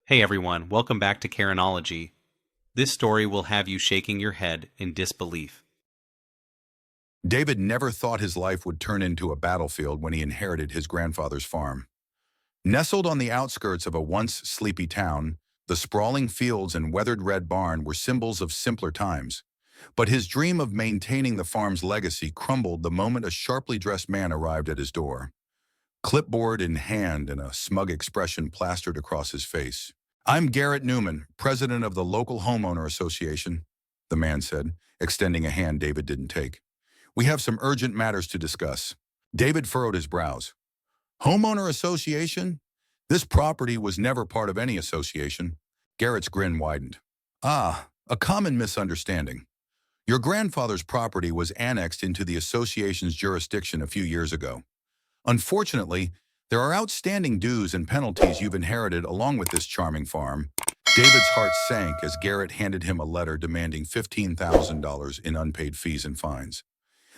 Hey everyone, welcome back to Karenology. This story will have you shaking your head in disbelief. David never thought his life would turn into a battlefield when he inherited his grandfather's farm. Nestled on the outskirts of a once sleepy town, the sprawling fields and weathered red barn were symbols of simpler times. But his dream of maintaining the farm's legacy crumbled the moment a sharply dressed man arrived at his door. Clipboard in hand and a smug expression plastered across his face. "I'm Garrett Newman, president of the local homeowner association," the man said, extending a hand David didn't take. "We have some urgent matters to discuss." David furrowed his brows. "Homeowner association? This property was never part of any association." Garrett's grin widened. "Ah, a common misunderstanding. Your grandfather's property was annexed into the association's jurisdiction a few years ago. Unfortunately, there are outstanding dues and penalties you've inherited along with this charming farm." David's heart sank as Garrett handed him a letter demanding $15,000 in unpaid fees and fines.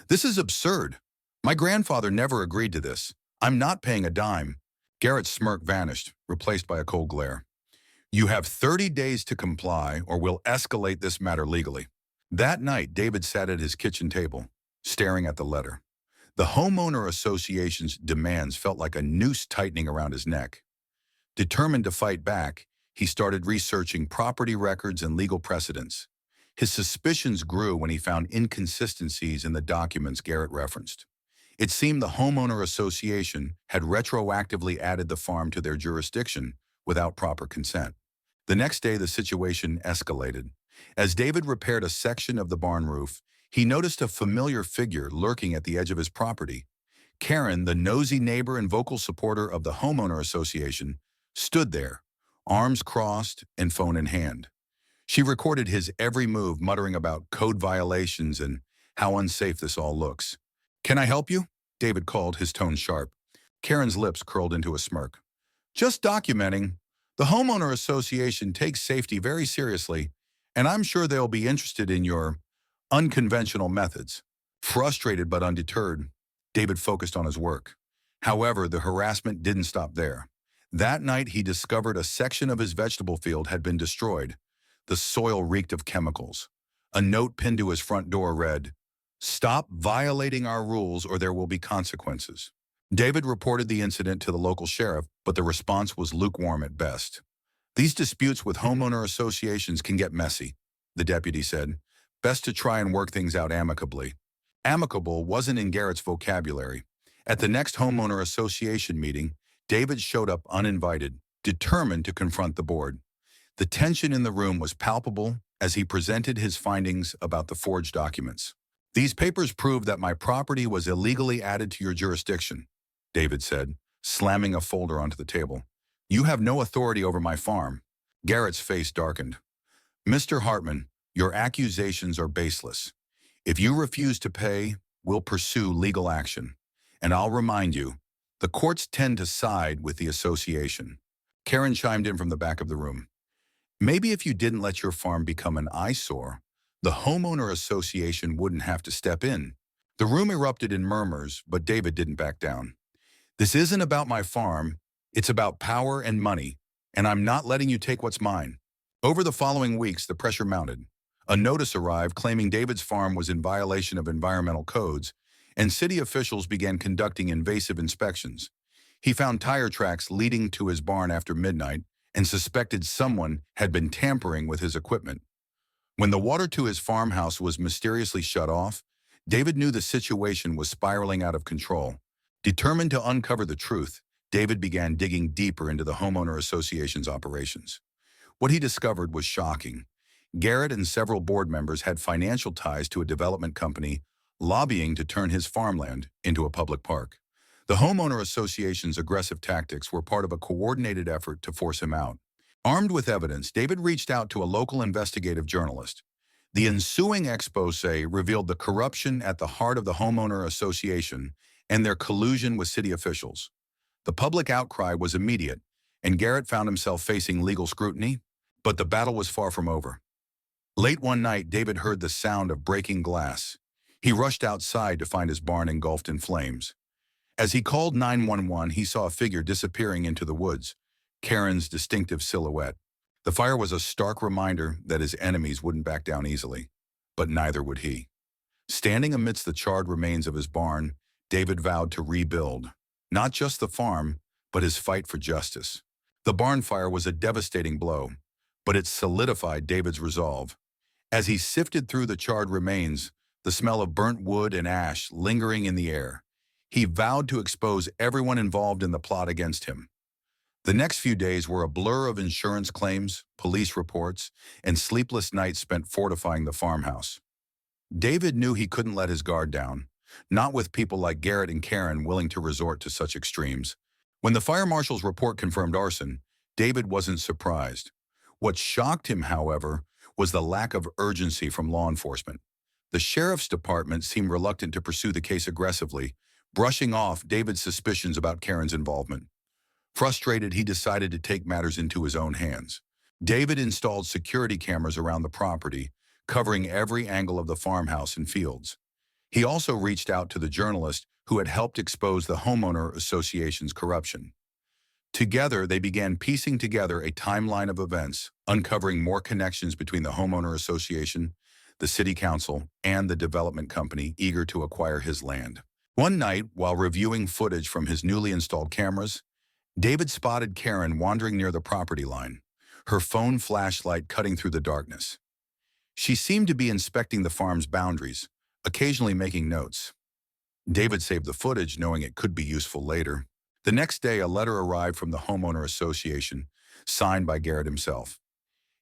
"This is absurd. My grandfather never agreed to this. I'm not paying a dime." Garrett's smirk vanished, replaced by a cold glare. "You have 30 days to comply or we'll escalate this matter legally." That night, David sat at his kitchen table, staring at the letter. The homeowner association's demands felt like a noose tightening around his neck. Determined to fight back, he started researching property records and legal precedents. His suspicions grew when he found inconsistencies in the documents Garrett referenced. It seemed the homeowner association had retroactively added the farm to their jurisdiction without proper consent. The next day, the situation escalated. As David repaired a section of the barn roof, he noticed a familiar figure lurking at the edge of his property. Karen, the nosy neighbor and vocal supporter of the homeowner association, stood there, arms crossed and phone in hand. She recorded his every move, muttering about code violations and how unsafe this all looks. "Can I help you?" David called, his tone sharp. Karen's lips curled into a smirk. "Just documenting. The homeowner association takes safety very seriously, and I'm sure they'll be interested in your unconventional methods." Frustrated but undeterred, David focused on his work. However, the harassment didn't stop there. That night, he discovered a section of his vegetable field had been destroyed. The soil reeked of chemicals. A note pinned to his front door read, "Stop violating our rules or there will be consequences." David reported the incident to the local sheriff, but the response was lukewarm at best. "These disputes with homeowner associations can get messy," the deputy said. "Best to try and work things out amicably." Amicable wasn't in Garrett's vocabulary. At the next homeowner association meeting, David showed up uninvited, determined to confront the board. The tension in the room was palpable as he presented his findings about the forged documents. "These papers prove that my property was illegally added to your jurisdiction," David said, slamming a folder onto the table. "You have no authority over my farm." Garrett's face darkened. "Mr. Hartman, your accusations are baseless. If you refuse to pay, we'll pursue legal action. And I'll remind you, the courts tend to side with the association." Karen chimed in from the back of the room. "Maybe if you didn't let your farm become an eyesore, the homeowner association wouldn't have to step in." The room erupted in murmurs, but David didn't back down. "This isn't about my farm. It's about power and money, and I'm not letting you take what's mine." Over the following weeks, the pressure mounted. A notice arrived claiming David's farm was in violation of environmental codes, and city officials began conducting invasive inspections. He found tire tracks leading to his barn after midnight and suspected someone had been tampering with his equipment. When the water to his farmhouse was mysteriously shut off, David knew the situation was spiraling out of control. Determined to uncover the truth, David began digging deeper into the homeowner association's operations. What he discovered was shocking. Garrett and several board members had financial ties to a development company lobbying to turn his farmland into a public park. The homeowner association's aggressive tactics were part of a coordinated effort to force him out. Armed with evidence, David reached out to a local investigative journalist. The ensuing expose revealed the corruption at the heart of the homeowner association and their collusion with city officials. The public outcry was immediate, and Garrett found himself facing legal scrutiny, but the battle was far from over. Late one night, David heard the sound of breaking glass. He rushed outside to find his barn engulfed in flames. As he called 911, he saw a figure disappearing into the woods, Karen's distinctive silhouette. The fire was a stark reminder that his enemies wouldn't back down easily, but neither would he. Standing amidst the charred remains of his barn, David vowed to rebuild, not just the farm, but his fight for justice. The barn fire was a devastating blow, but it solidified David's resolve. As he sifted through the charred remains, the smell of burnt wood and ash lingering in the air, he vowed to expose everyone involved in the plot against him. The next few days were a blur of insurance claims, police reports, and sleepless nights spent fortifying the farmhouse. David knew he couldn't let his guard down, not with people like Garrett and Karen willing to resort to such extremes. When the fire marshal's report confirmed arson, David wasn't surprised. What shocked him, however, was the lack of urgency from law enforcement. The sheriff's department seemed reluctant to pursue the case aggressively, brushing off David's suspicions about Karen's involvement. Frustrated, he decided to take matters into his own hands. David installed security cameras around the property, covering every angle of the farmhouse and fields. He also reached out to the journalist who had helped expose the Homeowner Association's corruption. Together, they began piecing together a timeline of events, uncovering more connections between the Homeowner Association, the city council, and the development company eager to acquire his land. One night, while reviewing footage from his newly installed cameras, David spotted Karen wandering near the property line, her phone flashlight cutting through the darkness. She seemed to be inspecting the farm's boundaries, occasionally making notes. David saved the footage, knowing it could be useful later. The next day, a letter arrived from the Homeowner Association, signed by Garrett himself.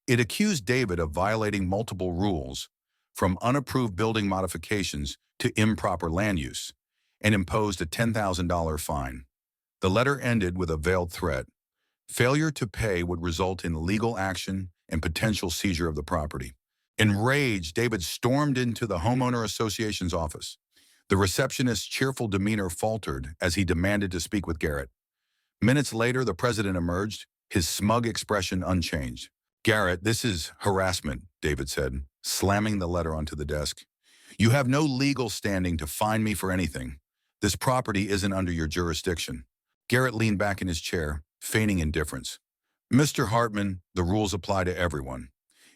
It accused David of violating multiple rules, from unapproved building modifications to improper land use, and imposed a $10,000 fine. The letter ended with a veiled threat. Failure to pay would result in legal action and potential seizure of the property. Enraged, David stormed into the Homeowner Association's office. The receptionist's cheerful demeanor faltered as he demanded to speak with Garrett. Minutes later, the president emerged, his smug expression unchanged. "Garrett, this is harassment," David said, slamming the letter onto the desk. "You have no legal standing to fine me for anything. This property isn't under your jurisdiction." Garrett leaned back in his chair, feigning indifference. "Mr. Hartman, the rules apply to everyone.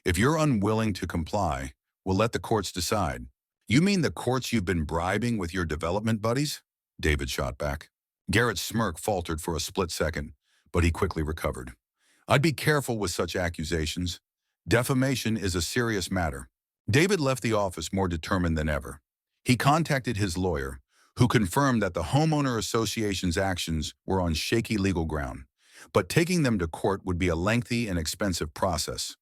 If you're unwilling to comply, we'll let the courts decide." "You mean the courts you've been bribing with your development buddies?" David shot back. Garrett's smirk faltered for a split second, but he quickly recovered. "I'd be careful with such accusations. Defamation is a serious matter." David left the office more determined than ever. He contacted his lawyer, who confirmed that the Homeowner Association's actions were on shaky legal ground, but taking them to court would be a lengthy and expensive process,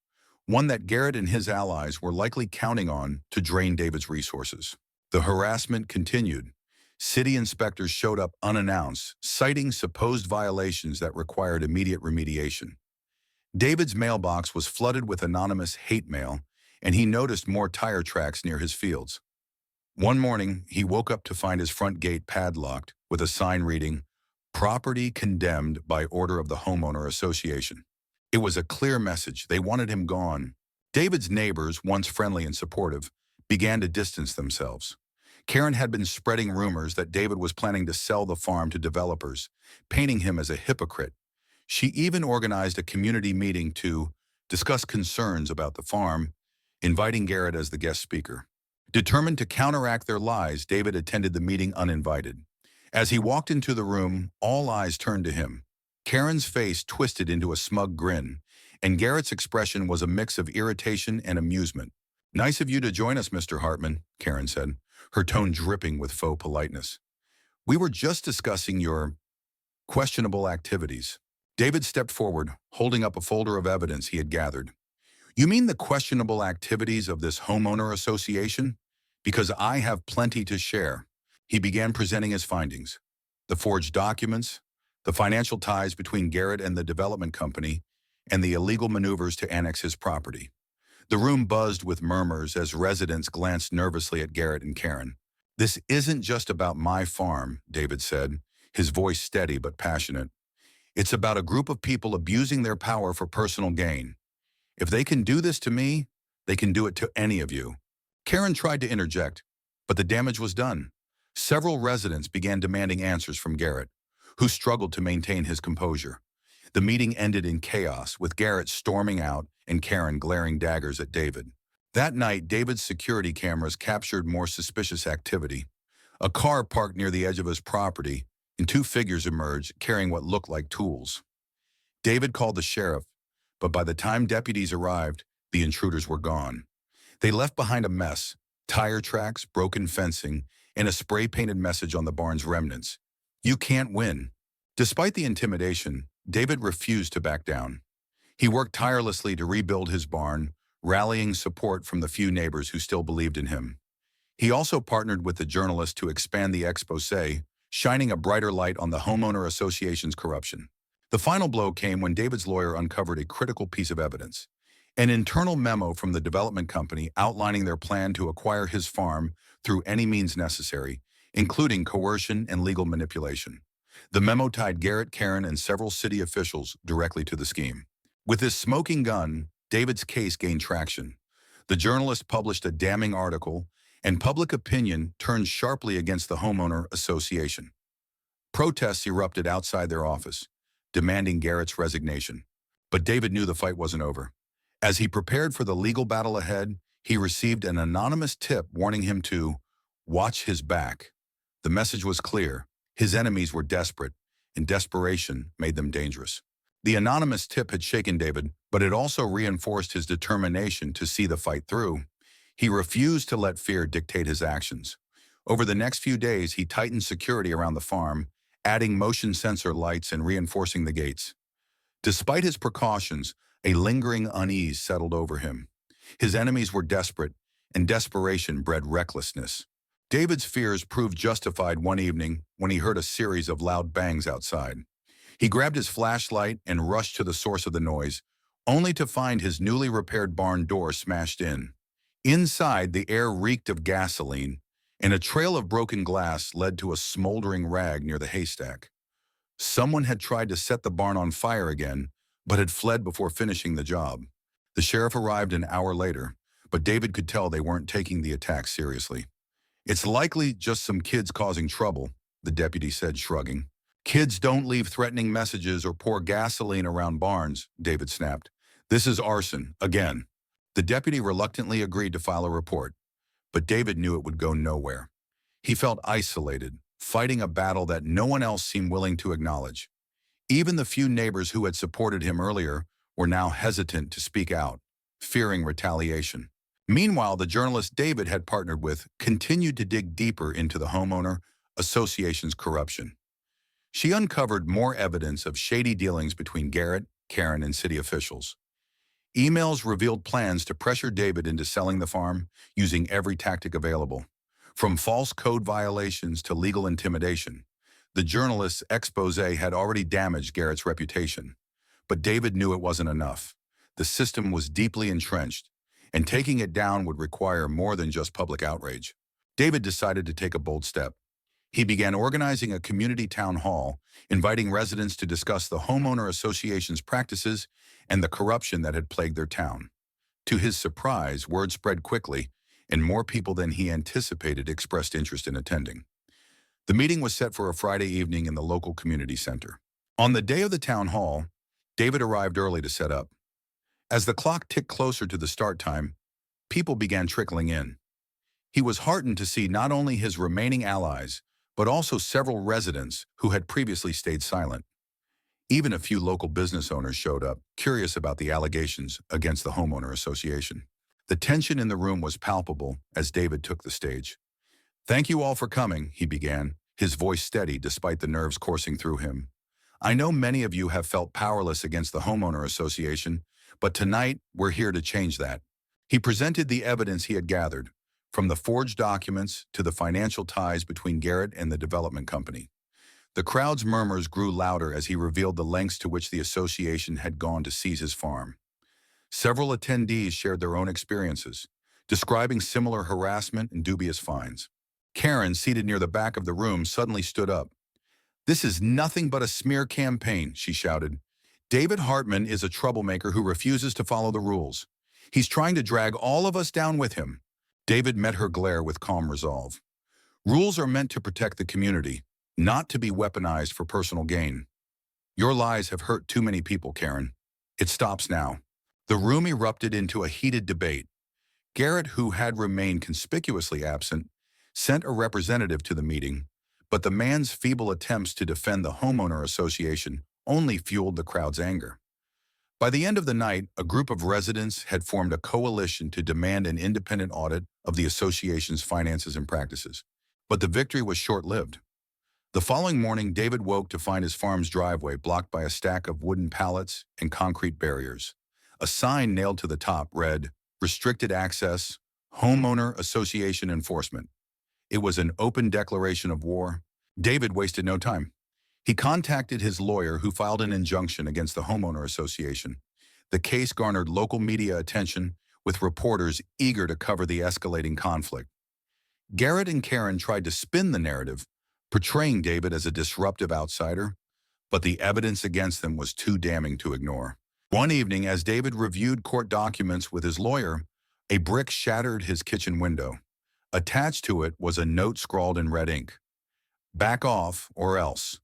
one that Garrett and his allies were likely counting on to drain David's resources. The harassment continued. City inspectors showed up unannounced, citing supposed violations that required immediate remediation. David's mailbox was flooded with anonymous hate mail, and he noticed more tire tracks near his fields. One morning, he woke up to find his front gate padlocked with a sign reading, "Property condemned by order of the Homeowner Association." It was a clear message. They wanted him gone. David's neighbors, once friendly and supportive, began to distance themselves. Karen had been spreading rumors that David was planning to sell the farm to developers, painting him as a hypocrite. She even organized a community meeting to discuss concerns about the farm, inviting Garrett as the guest speaker. Determined to counteract their lies, David attended the meeting uninvited. As he walked into the room, all eyes turned to him. Karen's face twisted into a smug grin, and Garrett's expression was a mix of irritation and amusement. "Nice of you to join us, Mr. Hartman," Karen said, her tone dripping with faux politeness. "We were just discussing your questionable activities." David stepped forward, holding up a folder of evidence he had gathered. "You mean the questionable activities of this Homeowner Association? Because I have plenty to share." He began presenting his findings. The forged documents, the financial ties between Garrett and the development company, and the illegal maneuvers to annex his property. The room buzzed with murmurs as residents glanced nervously at Garrett and Karen. "This isn't just about my farm," David said, his voice steady but passionate. "It's about a group of people abusing their power for personal gain. If they can do this to me, they can do it to any of you." Karen tried to interject, but the damage was done. Several residents began demanding answers from Garrett, who struggled to maintain his composure. The meeting ended in chaos, with Garrett storming out and Karen glaring daggers at David. That night, David's security cameras captured more suspicious activity. A car parked near the edge of his property, and two figures emerged carrying what looked like tools. David called the sheriff, but by the time deputies arrived, the intruders were gone. They left behind a mess: tire tracks, broken fencing, and a spray-painted message on the barn's remnants. "You can't win." Despite the intimidation, David refused to back down. He worked tirelessly to rebuild his barn, rallying support from the few neighbors who still believed in him. He also partnered with the journalist to expand the exposé, shining a brighter light on the Homeowner Association's corruption. The final blow came when David's lawyer uncovered a critical piece of evidence: an internal memo from the development company outlining their plan to acquire his farm through any means necessary, including coercion and legal manipulation. The memo tied Garrett, Karen, and several city officials directly to the scheme. With this smoking gun, David's case gained traction. The journalist published a damning article, and public opinion turned sharply against the Homeowner Association. Protests erupted outside their office, demanding Garrett's resignation. But David knew the fight wasn't over. As he prepared for the legal battle ahead, he received an anonymous tip warning him to watch his back. The message was clear: his enemies were desperate, and desperation made them dangerous. The anonymous tip had shaken David, but it also reinforced his determination to see the fight through. He refused to let fear dictate his actions. Over the next few days, he tightened security around the farm, adding motion sensor lights and reinforcing the gates. Despite his precautions, a lingering unease settled over him. His enemies were desperate, and desperation bred recklessness. David's fears proved justified one evening when he heard a series of loud bangs outside. He grabbed his flashlight and rushed to the source of the noise, only to find his newly repaired barn door smashed in. Inside, the air reeked of gasoline, and a trail of broken glass led to a smoldering rag near the haystack. Someone had tried to set the barn on fire again, but had fled before finishing the job. The sheriff arrived an hour later, but David could tell they weren't taking the attack seriously. "It's likely just some kids causing trouble," the deputy said, shrugging. "Kids don't leave threatening messages or pour gasoline around barns," David snapped. "This is arson, again." The deputy reluctantly agreed to file a report, but David knew it would go nowhere. He felt isolated, fighting a battle that no one else seemed willing to acknowledge. Even the few neighbors who had supported him earlier were now hesitant to speak out, fearing retaliation. Meanwhile, the journalist David had partnered with continued to dig deeper into the Homeowner Association's corruption. She uncovered more evidence of shady dealings between Garrett, Karen, and city officials. Emails revealed plans to pressure David into selling the farm, using every tactic available. From false code violations to legal intimidation, the journalist's exposé had already damaged Garrett's reputation. But David knew it wasn't enough. The system was deeply entrenched, and taking it down would require more than just public outrage. David decided to take a bold step. He began organizing a community town hall, inviting residents to discuss the Homeowner Association's practices and the corruption that had plagued their town. To his surprise, word spread quickly, and more people than he anticipated expressed interest in attending. The meeting was set for a Friday evening in the local community center. On the day of the town hall, David arrived early to set up. As the clock ticked closer to the start time, people began trickling in. He was heartened to see not only his remaining allies, but also several residents who had previously stayed silent. Even a few local business owners showed up, curious about the allegations against the Homeowner Association. The tension in the room was palpable as David took the stage. "Thank you all for coming," he began, his voice steady despite the nerves coursing through him. "I know many of you have felt powerless against the Homeowner Association, but tonight we're here to change that." He presented the evidence he had gathered, from the forged documents to the financial ties between Garrett and the development company. The crowd's murmurs grew louder as he revealed the lengths to which the association had gone to seize his farm. Several attendees shared their own experiences, describing similar harassment and dubious fines. Karen, seated near the back of the room, suddenly stood up. "This is nothing but a smear campaign," she shouted. "David Hartman is a troublemaker who refuses to follow the rules. He's trying to drag all of us down with him." David met her glare with calm resolve. "Rules are meant to protect the community, not to be weaponized for personal gain." Your lies have hurt too many people, Karen. It stops now." The room erupted into a heated debate. Garrett, who had remained conspicuously absent, sent a representative to the meeting, but the man's feeble attempts to defend the homeowner association only fueled the crowd's anger. By the end of the night, a group of residents had formed a coalition to demand an independent audit of the association's finances and practices. But the victory was short-lived. The following morning, David woke to find his farm's driveway blocked by a stack of wooden pallets and concrete barriers. A sign nailed to the top read, "Restricted Access, Homeowner Association Enforcement." It was an open declaration of war. David wasted no time. He contacted his lawyer, who filed an injunction against the homeowner association. The case garnered local media attention, with reporters eager to cover the escalating conflict. Garrett and Karen tried to spin the narrative, portraying David as a disruptive outsider, but the evidence against them was too damning to ignore. One evening, as David reviewed court documents with his lawyer, a brick shattered his kitchen window. Attached to it was a note scrawled in red ink. "Back off, or else."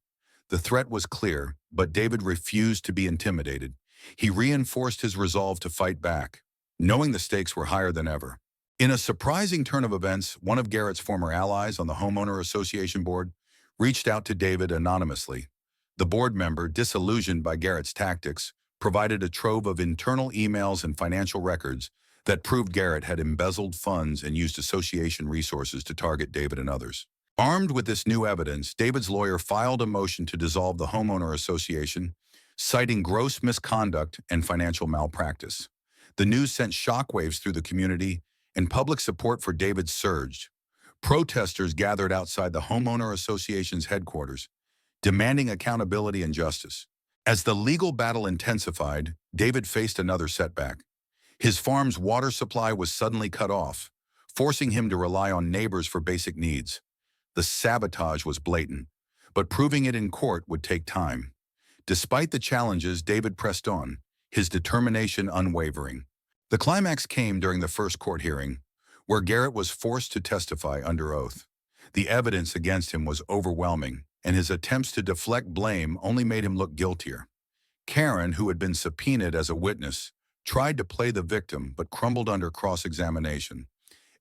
The threat was clear, but David refused to be intimidated. He reinforced his resolve to fight back, knowing the stakes were higher than ever. In a surprising turn of events, one of Garrett's former allies on the Homeowner Association board reached out to David anonymously. The board member, disillusioned by Garrett's tactics, provided a trove of internal emails and financial records that proved Garrett had embezzled funds and used association resources to target David and others. Armed with this new evidence, David's lawyer filed a motion to dissolve the homeowner association, citing gross misconduct and financial malpractice. The news sent shockwaves through the community, and public support for David surged. Protesters gathered outside the homeowner association's headquarters, demanding accountability and justice. As the legal battle intensified, David faced another setback. His farm's water supply was suddenly cut off, forcing him to rely on neighbors for basic needs. The sabotage was blatant, but proving it in court would take time. Despite the challenges, David pressed on, his determination unwavering. The climax came during the first court hearing, where Garrett was forced to testify under oath. The evidence against him was overwhelming, and his attempts to deflect blame only made him look guiltier. Karen, who had been subpoenaed as a witness, tried to play the victim but crumbled under cross-examination,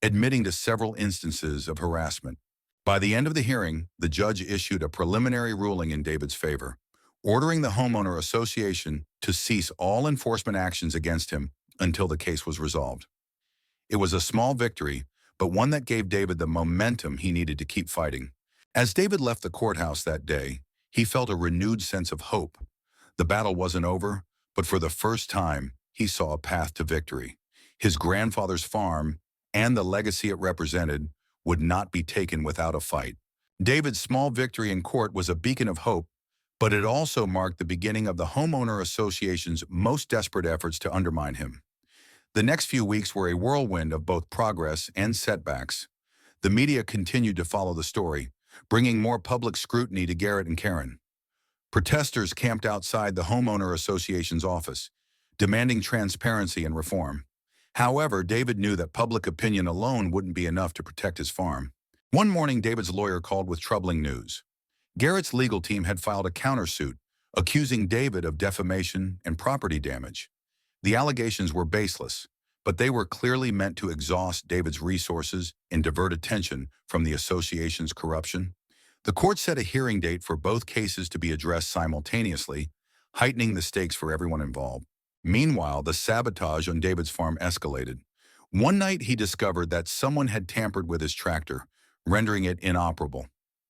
admitting to several instances of harassment. By the end of the hearing, the judge issued a preliminary ruling in David's favor, ordering the homeowner association to cease all enforcement actions against him until the case was resolved. It was a small victory, but one that gave David the momentum he needed to keep fighting. As David left the courthouse that day, he felt a renewed sense of hope. The battle wasn't over, but for the first time, he saw a path to victory. His grandfather's farm and the legacy it represented would not be taken without a fight. David's small victory in court was a beacon of hope, but it also marked the beginning of the homeowner association's most desperate efforts to undermine him. The next few weeks were a whirlwind of both progress and setbacks. The media continued to follow the story, bringing more public scrutiny to Garrett and Karen. Protesters camped outside the homeowner association's office, demanding transparency and reform. However, David knew that public opinion alone wouldn't be enough to protect his farm. One morning, David's lawyer called with troubling news. Garrett's legal team had filed a countersuit, accusing David of defamation and property damage. The allegations were baseless, but they were clearly meant to exhaust David's resources and divert attention from the association's corruption. The court set a hearing date for both cases to be addressed simultaneously, heightening the stakes for everyone involved. Meanwhile, the sabotage on David's farm escalated. One night, he discovered that someone had tampered with his tractor, rendering it inoperable.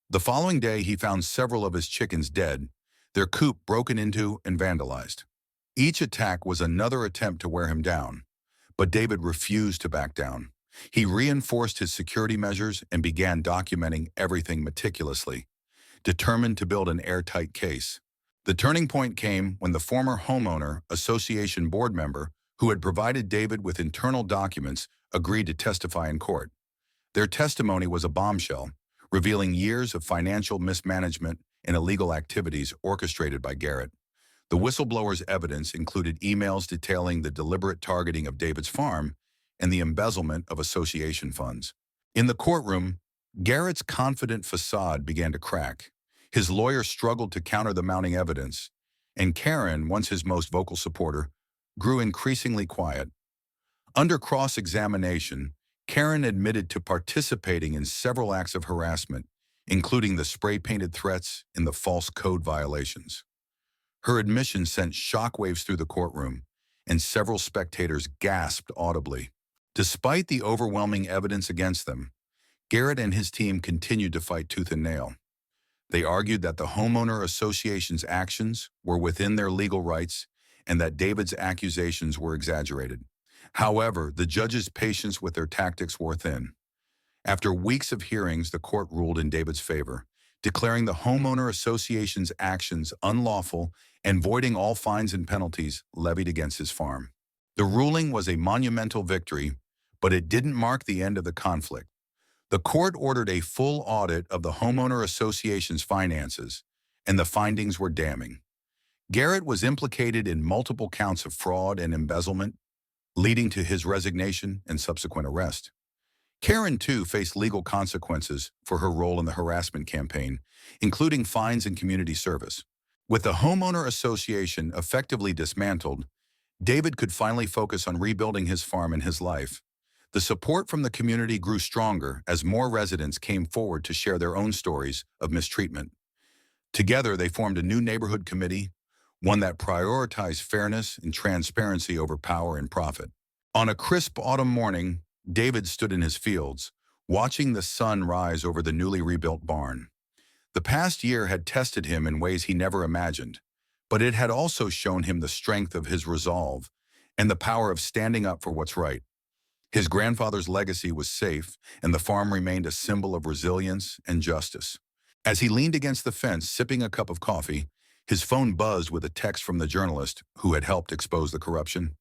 The following day, he found several of his chickens dead, their coop broken into and vandalized. Each attack was another attempt to wear him down, but David refused to back down. He reinforced his security measures and began documenting everything meticulously, determined to build an airtight case. The turning point came when the former homeowner association board member, who had provided David with internal documents, agreed to testify in court. Their testimony was a bombshell, revealing years of financial mismanagement and illegal activities orchestrated by Garrett. The whistleblower's evidence included emails detailing the deliberate targeting of David's farm and the embezzlement of association funds. In the courtroom, Garrett's confident facade began to crack. His lawyer struggled to counter the mounting evidence, and Karen, once his most vocal supporter, grew increasingly quiet. Under cross-examination, Karen admitted to participating in several acts of harassment, including the spray-painted threats and the false code violations. Her admission sent shockwaves through the courtroom, and several spectators gasped audibly. Despite the overwhelming evidence against them, Garrett and his team continued to fight tooth and nail. They argued that the Homeowner Association's actions were within their legal rights and that David's accusations were exaggerated. However, the judge's patience with their tactics wore thin. After weeks of hearings, the court ruled in David's favor, declaring the Homeowner Association's actions unlawful and voiding all fines and penalties levied against his farm. The ruling was a monumental victory, but it didn't mark the end of the conflict. The court ordered a full audit of the Homeowner Association's finances, and the findings were damning. Garrett was implicated in multiple counts of fraud and embezzlement, leading to his resignation and subsequent arrest. Karen, too, faced legal consequences for her role in the harassment campaign, including fines and community service. With the Homeowner Association effectively dismantled, David could finally focus on rebuilding his farm and his life. The support from the community grew stronger as more residents came forward to share their own stories of mistreatment. Together, they formed a new neighborhood committee, one that prioritized fairness and transparency over power and profit. On a crisp autumn morning, David stood in his fields, watching the sun rise over the newly rebuilt barn. The past year had tested him in ways he never imagined, but it had also shown him the strength of his resolve and the power of standing up for what's right. His grandfather's legacy was safe, and the farm remained a symbol of resilience and justice. As he leaned against the fence, sipping a cup of coffee, his phone buzzed with a text from the journalist who had helped expose the corruption.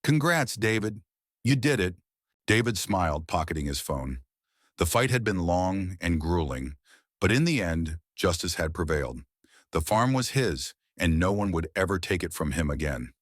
"Congrats, David. You did it." David smiled, pocketing his phone. The fight had been long and grueling, but in the end, justice had prevailed. The farm was his, and no one would ever take it from him again.